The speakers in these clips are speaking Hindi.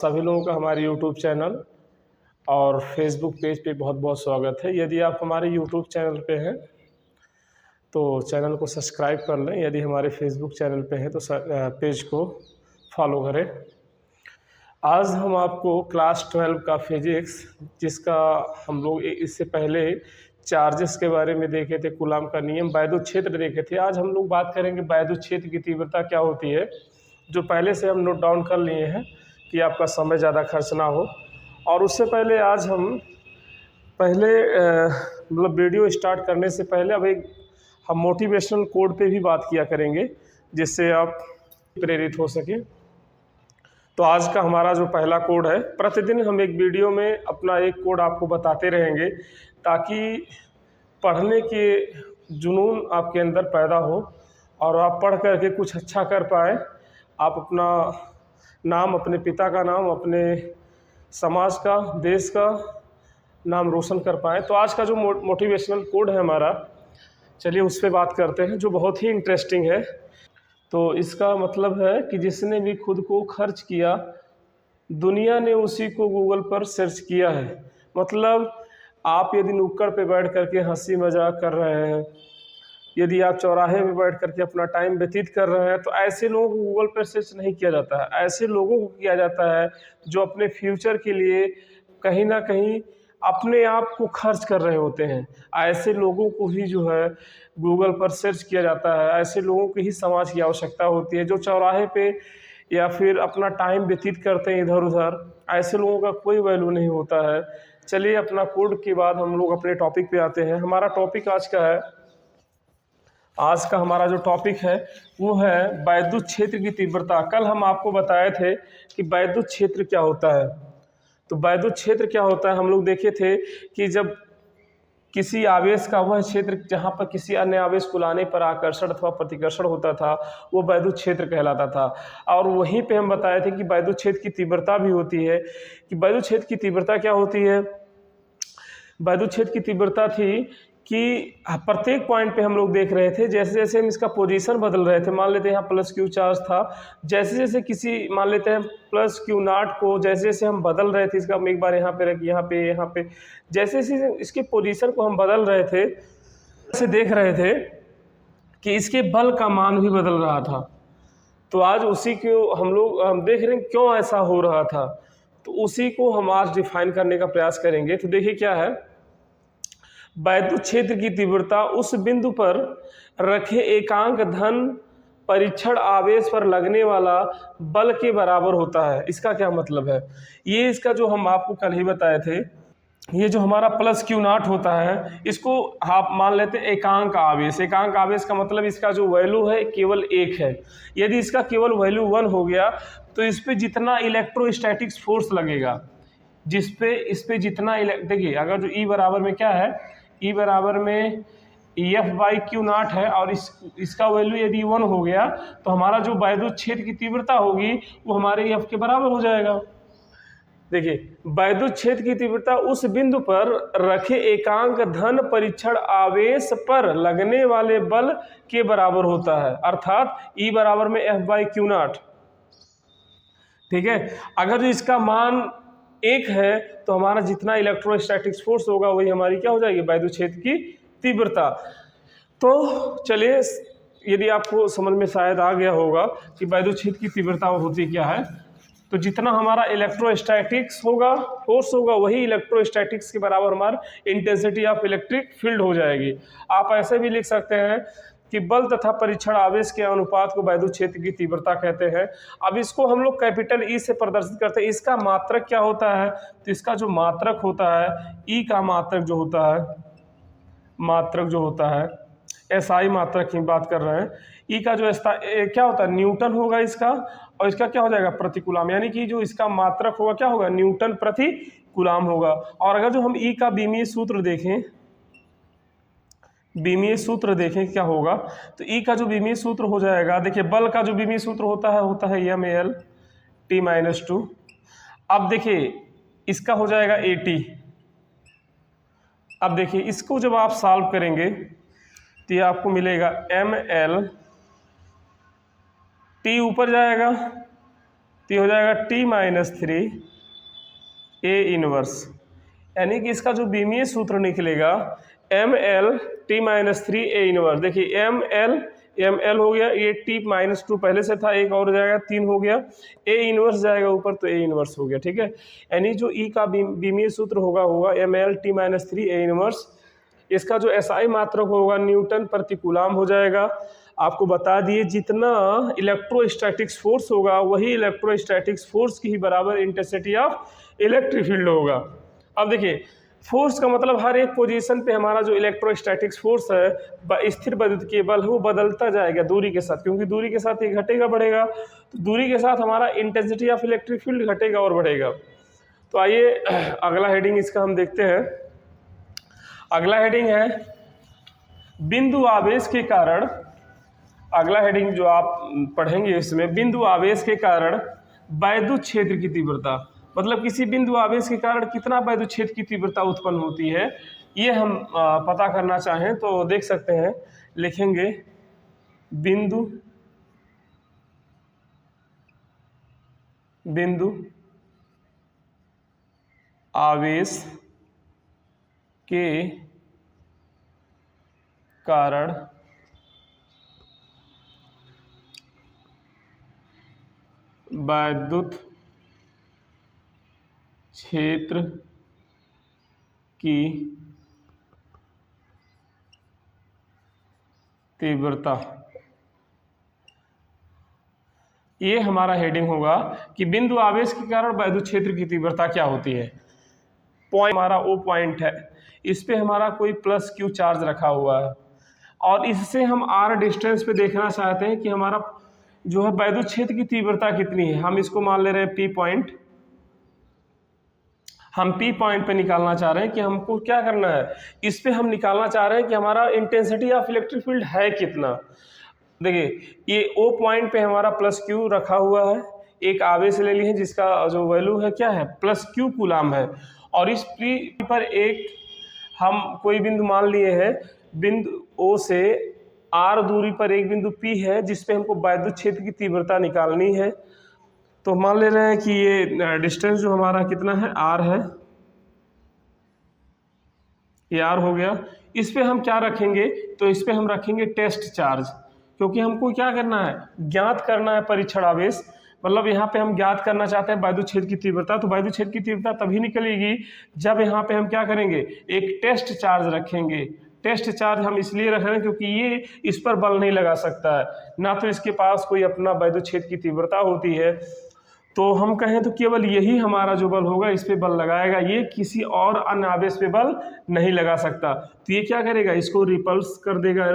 सभी लोगों का हमारे YouTube चैनल और Facebook पेज पे बहुत बहुत स्वागत है। यदि आप हमारे YouTube चैनल पे हैं तो चैनल को सब्सक्राइब कर लें। यदि हमारे Facebook चैनल पे हैं तो पेज को फॉलो करें। आज हम आपको क्लास 12 का फिजिक्स, जिसका हम लोग इससे पहले चार्जेस के बारे में देखे थे, कूलाम का नियम, वैद्युत क्षेत्र देखे थे। आज हम लोग बात करेंगे वैद्युत क्षेत्र की तीव्रता क्या होती है, जो पहले से हम नोट डाउन कर लिए हैं कि आपका समय ज़्यादा खर्च ना हो। और उससे पहले आज हम मतलब वीडियो स्टार्ट करने से पहले अब हम मोटिवेशनल कोड पे भी बात किया करेंगे, जिससे आप प्रेरित हो सके। तो आज का हमारा जो पहला कोड है, प्रतिदिन हम एक वीडियो में अपना एक कोड आपको बताते रहेंगे ताकि पढ़ने के जुनून आपके अंदर पैदा हो और आप पढ़ करके कुछ अच्छा कर पाए। आप अपना नाम, अपने पिता का नाम, अपने समाज का, देश का नाम रोशन कर पाए। तो आज का जो मोटिवेशनल कोड है हमारा, चलिए उस पर बात करते हैं, जो बहुत ही इंटरेस्टिंग है। तो इसका मतलब है कि जिसने भी खुद को खर्च किया, दुनिया ने उसी को गूगल पर सर्च किया है। मतलब आप यदि नुक्कड़ पे बैठ करके हंसी मजाक कर रहे हैं, यदि आप चौराहे पे बैठ करके अपना टाइम व्यतीत कर रहे हैं, तो ऐसे लोगों को गूगल पर सर्च नहीं किया जाता है। ऐसे लोगों को किया जाता है जो अपने फ्यूचर के लिए कहीं ना कहीं अपने आप को खर्च कर रहे होते हैं। ऐसे लोगों को ही जो है गूगल पर सर्च किया जाता है। ऐसे लोगों की ही समाज की आवश्यकता होती है, जो चौराहे पे या फिर अपना टाइम व्यतीत करते हैं इधर उधर। ऐसे लोगों का कोई वैल्यू नहीं होता है। चलिए, अपना कोड के बाद हम लोग अपने टॉपिक पे आते हैं। हमारा टॉपिक आज का हमारा जो टॉपिक है वो है वैद्युत क्षेत्र की तीव्रता। कल हम आपको बताए थे कि वैद्युत क्षेत्र क्या होता है। तो वैद्युत क्षेत्र क्या होता है, हम लोग देखे थे कि जब किसी आवेश का वह क्षेत्र जहाँ पर किसी अन्य आवेश को लाने पर आकर्षण अथवा प्रतिकर्षण होता था, वो वैद्युत क्षेत्र कहलाता था। और वहीं पे हम बताए थे कि वैद्युत क्षेत्र की तीव्रता भी होती है। कि वैद्युत क्षेत्र की तीव्रता क्या होती है? वैद्युत क्षेत्र की तीव्रता थी कि प्रत्येक पॉइंट पे हम लोग देख रहे थे, जैसे जैसे हम इसका पोजीशन बदल रहे थे। मान लेते हैं यहाँ प्लस क्यू चार्ज था, जैसे जैसे मान लेते हैं प्लस क्यू नॉट को जैसे जैसे हम बदल रहे थे, इसका हम एक बार यहाँ पे रख, यहाँ पे जैसे जैसे इसके पोजीशन को हम बदल रहे थे, जैसे देख रहे थे कि इसके बल का मान भी बदल रहा था। तो आज उसी को हम देख रहे हैं क्यों ऐसा हो रहा था। तो उसी को हम आज डिफाइन करने का प्रयास करेंगे। तो देखिए क्या है, वैद्युत क्षेत्र की तीव्रता उस बिंदु पर रखे एकांक धन परीक्षण आवेश पर लगने वाला बल के बराबर होता है। इसका क्या मतलब है? ये इसका जो हम आपको कल ही बताए थे, ये जो हमारा प्लस क्यू नॉट होता है, इसको आप मान लेते हैं एकांक आवेश। एकांक आवेश का मतलब इसका जो वैल्यू है केवल 1 है। यदि इसका केवल वैल्यू 1 हो गया तो इस पे जितना इलेक्ट्रोस्टैटिक्स फोर्स लगेगा, इस पे जितना देखिए, अगर जो ई बराबर में क्या है, ई बराबर में एफ बाई क्यू नॉट है, और इसका वैल्यू यदि 1 हो गया तो हमारा जो वैद्युत क्षेत्र की तीव्रता होगी वो हमारे एफ के बराबर हो जाएगा। देखिए, वैद्युत क्षेत्र की तीव्रता उस बिंदु पर रखे एकांक धन परीक्षण आवेश पर लगने वाले बल के बराबर होता है, अर्थात ई बराबर में एफ बाई क्यू नॉट। ठीक है, अगर इसका मान 1 है तो हमारा जितना इलेक्ट्रोस्टैटिक्स फोर्स होगा वही हमारी क्या हो जाएगी, वैद्युत क्षेत्र की तीव्रता। तो चलिए, यदि आपको समझ में शायद आ गया होगा कि वैद्युत क्षेत्र की तीव्रता होती क्या है, तो जितना हमारा इलेक्ट्रोस्टैटिक्स होगा, फोर्स होगा, वही इलेक्ट्रोस्टैटिक्स के बराबर हमारा इंटेंसिटी ऑफ इलेक्ट्रिक फील्ड हो जाएगी। आप ऐसे भी लिख सकते हैं कि बल तथा परीक्षण आवेश के अनुपात को वैद्युत क्षेत्र की तीव्रता कहते हैं। अब इसको हम लोग कैपिटल ई से प्रदर्शित करते हैं। इसका मात्रक क्या होता है? तो इसका जो मात्रक होता है, ई का मात्रक जो होता है, एसआई मात्रक की बात कर रहे हैं। ई का जो क्या होता है, न्यूटन होगा इसका, और इसका क्या हो जाएगा, प्रति कूलाम। यानी कि जो इसका मात्रक होगा क्या होगा, न्यूटन प्रति कूलाम होगा। और अगर जो हम ई का बीमीय सूत्र देखें क्या होगा, तो ई का जो बीमीय सूत्र हो जाएगा, देखिए बल का जो बीमीय सूत्र होता है एम टी माइनस 2। अब देखिए इसका हो जाएगा AT। अब देखिए इसको जब आप सॉल्व करेंगे तो ये आपको मिलेगा ML, T ऊपर जाएगा तो ये हो जाएगा T-3 A इनवर्स, यानी कि इसका जो बीमीय सूत्र निकलेगा ML T-3 A इनवर्स। देखिए ML हो गया, ये T-2 पहले से था, एक और हो जाएगा 3 हो गया, A इनवर्स जाएगा ऊपर तो A इनवर्स हो गया, ठीक है। यानी जो E का बीमीय सूत्र होगा ML T-3 A इनवर्स। इसका जो SI मात्रक होगा न्यूटन प्रति कूलाम हो जाएगा। आपको बता दिए जितना इलेक्ट्रोस्टैटिक्स फोर्स होगा वही इलेक्ट्रोस्टैटिक्स फोर्स की ही बराबर इंटेंसिटी ऑफ इलेक्ट्रिक फील्ड होगा। अब देखिए फोर्स का मतलब हर एक पोजीशन पे हमारा जो इलेक्ट्रोस्टैटिक्स फोर्स है स्थिर वैद्युतीय बल है वो बदलता जाएगा दूरी के साथ, क्योंकि दूरी के साथ ये घटेगा बढ़ेगा, तो दूरी के साथ हमारा इंटेंसिटी ऑफ इलेक्ट्रिक फील्ड घटेगा और बढ़ेगा। तो आइए अगला हेडिंग इसका हम देखते हैं। अगला हेडिंग है बिंदु आवेश के कारण। अगला हेडिंग जो आप पढ़ेंगे इसमें बिंदु आवेश के कारण वैद्युत क्षेत्र की तीव्रता, मतलब किसी बिंदु आवेश के कारण कितना वैद्युत क्षेत्र की तीव्रता उत्पन्न होती है, ये हम पता करना चाहें तो देख सकते हैं, लिखेंगे बिंदु आवेश के कारण वैद्युत क्षेत्र की तीव्रता, ये हमारा हेडिंग होगा कि बिंदु आवेश के कारण वैद्युत क्षेत्र की तीव्रता क्या होती है। पॉइंट हमारा वो पॉइंट है, इस पे हमारा कोई प्लस Q चार्ज रखा हुआ है और इससे हम R डिस्टेंस पे देखना चाहते हैं कि हमारा जो है वैद्युत क्षेत्र की तीव्रता कितनी है। हम इसको मान ले रहे हैं P पॉइंट, हम P पॉइंट पे निकालना चाह रहे हैं कि हमको क्या करना है, इस पे हम निकालना चाह रहे हैं कि हमारा इंटेंसिटी ऑफ इलेक्ट्रिक फील्ड है कितना। देखिए ये O पॉइंट पे हमारा प्लस Q रखा हुआ है, एक आवेश ले लिए जिसका जो वैल्यू है क्या है प्लस Q कूलाम है, और इस P पर एक हम कोई बिंदु मान लिए हैं, बिंदु O से R दूरी पर एक बिंदु P है जिसपे हमको वैद्युत क्षेत्र की तीव्रता निकालनी है। तो मान ले रहे हैं कि ये डिस्टेंस जो हमारा कितना है R है, ये R हो गया। इस पे हम क्या रखेंगे, तो इस पे हम रखेंगे टेस्ट चार्ज, क्योंकि हमको क्या करना है ज्ञात करना है परीक्षण आवेश, मतलब यहाँ पे हम ज्ञात करना चाहते हैं वैद्युत क्षेत्र की तीव्रता। तो वैद्युत क्षेत्र की तीव्रता तभी निकलेगी जब यहाँ पे हम क्या करेंगे एक टेस्ट चार्ज रखेंगे। टेस्ट चार्ज हम इसलिए रख रहे हैं क्योंकि ये इस पर बल नहीं लगा सकता है, ना तो इसके पास कोई अपना वैद्युत क्षेत्र की तीव्रता होती है, तो हम कहें तो केवल यही हमारा जो बल होगा इस पे बल लगाएगा, ये किसी और अन्य आवेश पे बल नहीं लगा सकता। तो ये क्या करेगा, इसको रिपल्स कर देगा,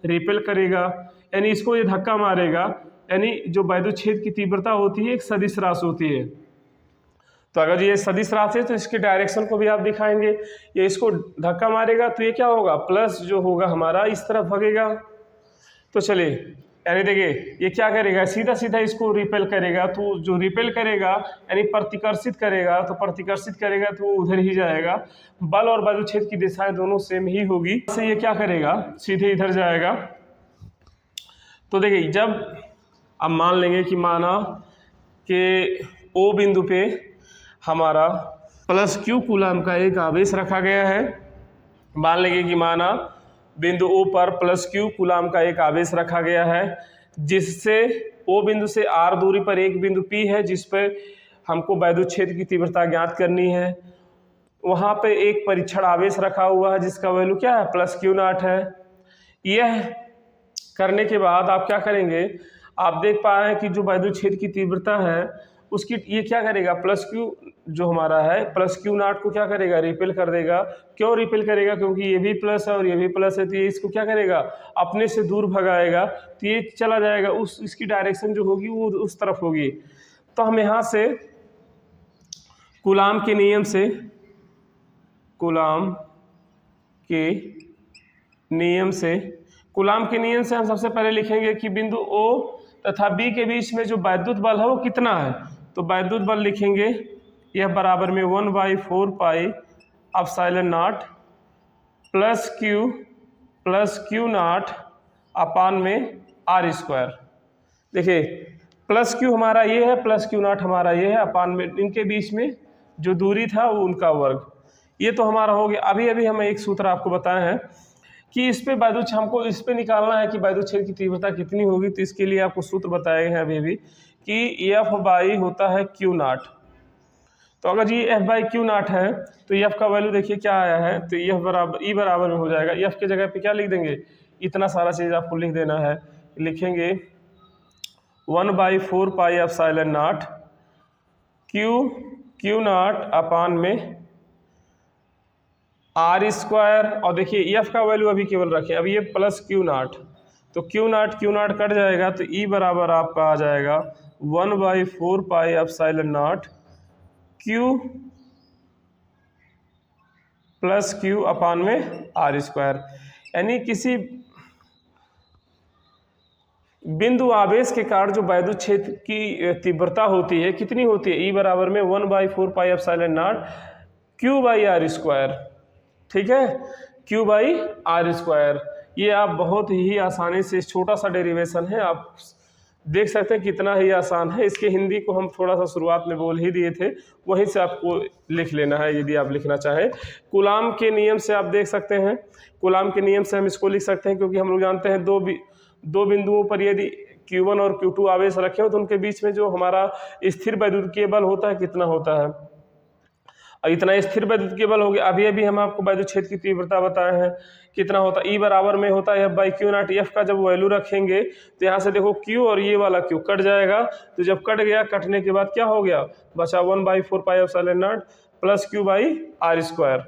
रिपेल करेगा, यानी इसको ये धक्का मारेगा। यानी जो वैद्युत क्षेत्र की तीव्रता होती है एक सदिश राशि होती है, तो अगर ये सदिश राशि है तो इसके डायरेक्शन को भी आप दिखाएंगे, ये इसको धक्का मारेगा तो ये क्या होगा प्लस जो होगा हमारा इस तरफ भागेगा। तो चलिए यानी देखिए ये क्या करेगा सीधा सीधा इसको रिपेल करेगा, तो जो रिपेल करेगा यानी प्रतिकर्षित करेगा, तो प्रतिकर्षित करेगा तो उधर ही जाएगा, बल और वैद्युत क्षेत्र की दिशाएं दोनों सेम ही होगी, से ये क्या करेगा सीधे इधर जाएगा। तो देखिए जब अब मान लेंगे कि माना कि O बिंदु पे हमारा प्लस Q कूलाम का एक आवेश रखा गया है, मान लेंगे कि माना बिंदु O पर प्लस Q कूलाम का एक आवेश रखा गया है, जिससे O बिंदु से R दूरी पर एक बिंदु P है जिस पर हमको वैद्युत क्षेत्र की तीव्रता ज्ञात करनी है। वहाँ पे एक परीक्षण आवेश रखा हुआ है जिसका वैल्यू क्या है प्लस Q0 है। यह करने के बाद आप क्या करेंगे, आप देख पा रहे हैं कि जो वैद्युत क्षेत्र की तीव्रता है उसकी ये क्या करेगा प्लस Q जो हमारा है प्लस Q0 को क्या करेगा रिपेल कर देगा। क्यों रिपेल करेगा, क्योंकि ये भी प्लस है और ये भी प्लस है, तो ये इसको क्या करेगा अपने से दूर भगाएगा, तो ये चला जाएगा उस इसकी डायरेक्शन जो होगी वो उस तरफ होगी। तो हम यहाँ से कूलाम के नियम से हम सबसे पहले लिखेंगे कि बिंदु O तथा B के बीच में जो वैद्युत बल है वो कितना है। तो वैद्युत बल लिखेंगे यह बराबर में 1/4 pi epsilon not plus Q0 अपान में R स्क्वायर। देखिए प्लस क्यू हमारा ये है, प्लस क्यू नॉट हमारा ये है, अपान में इनके बीच में जो दूरी था वो उनका वर्ग। ये तो हमारा हो गया। अभी अभी हम एक सूत्र आपको बताए हैं कि इस पे वैद्युत हमको इस पे निकालना है कि वैद्युत क्षेत्र की तीव्रता कितनी होगी। तो इसके लिए आपको सूत्र बताए हैं अभी कि एफ बाई होता है क्यू नॉट। तो अगर ये एफ बाई क्यू नॉट है तो एफ का वैल्यू देखिए क्या आया है, तो एफ बराबर ई बराबर में हो जाएगा। एफ के जगह पे क्या लिख देंगे, इतना सारा चीज़ आपको लिख देना है। लिखेंगे 1/4 pi epsilon not q not upon में आर स्क्वायर। और देखिए एफ का वैल्यू अभी केवल रखें, अभी ये प्लस क्यू नॉट, तो क्यू नॉट कट जाएगा, तो ई बराबर आपका आ जाएगा 1/4 pi epsilon not q plus q upon में आर स्क्वायर। यानी किसी बिंदु आवेश के कारण जो वैद्युत क्षेत्र की तीव्रता होती है कितनी होती है, ई बराबर में 1/4 pi epsilon not q by r square. ठीक है, क्यू बाई आर स्क्वायर। ये आप बहुत ही आसानी से, छोटा सा डेरिवेशन है, आप देख सकते हैं कितना ही आसान है। इसके हिंदी को हम थोड़ा सा शुरुआत में बोल ही दिए थे, वहीं से आपको लिख लेना है यदि आप लिखना चाहें। कूलाम के नियम से आप देख सकते हैं, कूलाम के नियम से हम इसको लिख सकते हैं, क्योंकि हम लोग जानते हैं दो बिंदुओं पर यदि Q1 और Q2 आवेश रखे हो तो उनके बीच में जो हमारा स्थिर वैद्युतीय बल होता है कितना होता है, और इतना स्थिर वैद्युतीय बल हो गया। अभी हम आपको वैद्युत क्षेत्र की तीव्रता बताए हैं कितना होता है, ई बराबर में होता है F by Q not. F का जब वैल्यू रखेंगे तो यहाँ से देखो क्यू और ये वाला क्यू कट जाएगा, तो जब कट गया, कटने के बाद क्या हो गया, बचा 1/4 pi epsilon not plus q by r square.